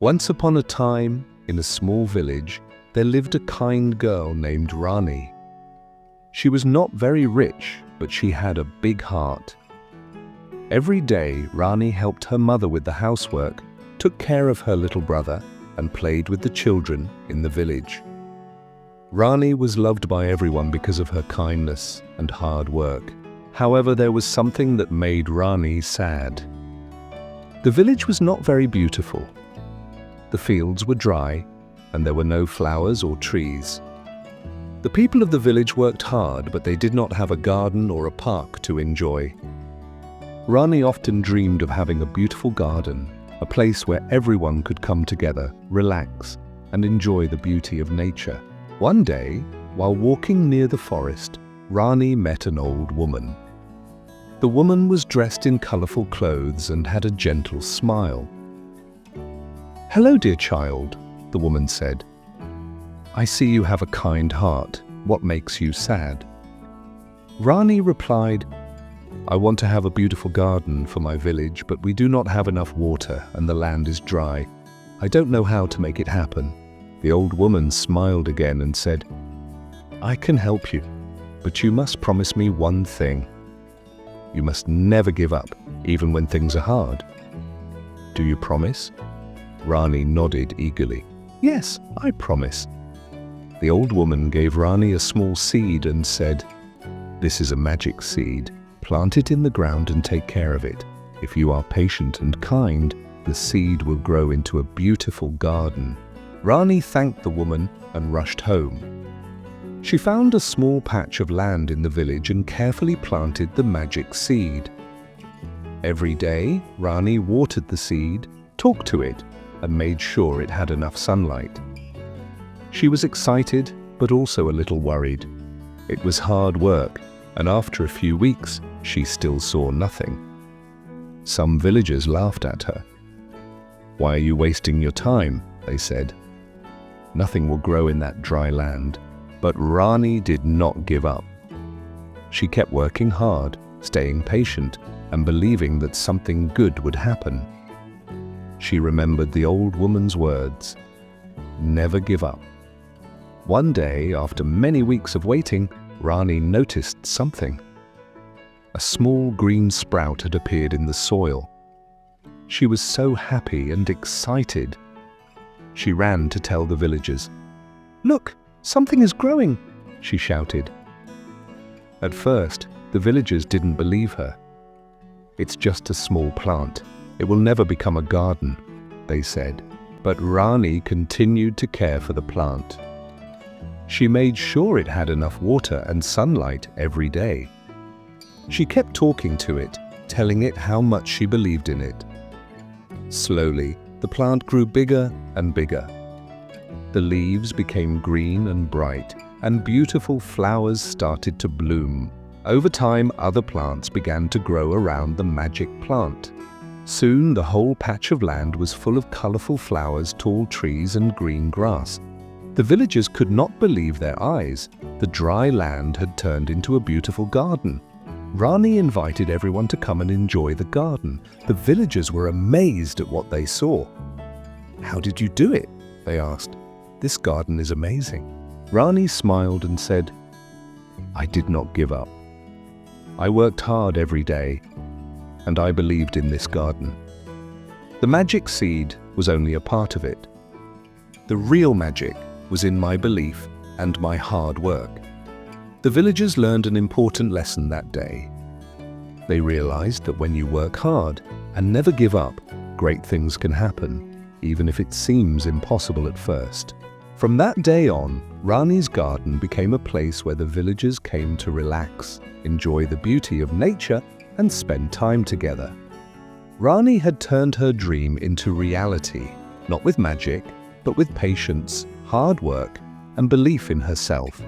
Once upon a time, in a small village, there lived a kind girl named Rani. She was not very rich, but she had a big heart. Every day, Rani helped her mother with the housework, took care of her little brother, and played with the children in the village. Rani was loved by everyone because of her kindness and hard work. However, there was something that made Rani sad. The village was not very beautiful. The fields were dry, and there were no flowers or trees. The people of the village worked hard, but they did not have a garden or a park to enjoy. Rani often dreamed of having a beautiful garden, a place where everyone could come together, relax, and enjoy the beauty of nature. One day, while walking near the forest, Rani met an old woman. The woman was dressed in colorful clothes and had a gentle smile. "Hello, dear child," the woman said. "I see you have a kind heart. What makes you sad?" Rani replied, "I want to have a beautiful garden for my village, but we do not have enough water and the land is dry. I don't know how to make it happen." The old woman smiled again and said, "I can help you, but you must promise me one thing. You must never give up, even when things are hard. Do you promise?" Rani nodded eagerly. "Yes, I promise." The old woman gave Rani a small seed and said, "This is a magic seed. Plant it in the ground and take care of it. If you are patient and kind, the seed will grow into a beautiful garden." Rani thanked the woman and rushed home. She found a small patch of land in the village and carefully planted the magic seed. Every day, Rani watered the seed, talked to it, and made sure it had enough sunlight. She was excited, but also a little worried. It was hard work, and after a few weeks, she still saw nothing. Some villagers laughed at her. "Why are you wasting your time?" they said. "Nothing will grow in that dry land." But Rani did not give up. She kept working hard, staying patient, and believing that something good would happen. She remembered the old woman's words, "Never give up." One day, after many weeks of waiting, Rani noticed something. A small green sprout had appeared in the soil. She was so happy and excited. She ran to tell the villagers. "Look! Something is growing!" she shouted. At first, the villagers didn't believe her. "It's just a small plant. It will never become a garden," they said. But Rani continued to care for the plant. She made sure it had enough water and sunlight every day. She kept talking to it, telling it how much she believed in it. Slowly, the plant grew bigger and bigger. The leaves became green and bright, and beautiful flowers started to bloom. Over time, other plants began to grow around the magic plant. Soon, the whole patch of land was full of colorful flowers, tall trees, and green grass. The villagers could not believe their eyes. The dry land had turned into a beautiful garden. Rani invited everyone to come and enjoy the garden. The villagers were amazed at what they saw. "How did you do it?" they asked. "This garden is amazing." Rani smiled and said, "I did not give up. I worked hard every day, and I believed in this garden." The magic seed was only a part of it. The real magic was in my belief and my hard work. The villagers learned an important lesson that day. They realized that when you work hard and never give up, great things can happen, even if it seems impossible at first. From that day on, Rani's garden became a place where the villagers came to relax, enjoy the beauty of nature, and spend time together. Rani had turned her dream into reality, not with magic, but with patience, hard work, and belief in herself.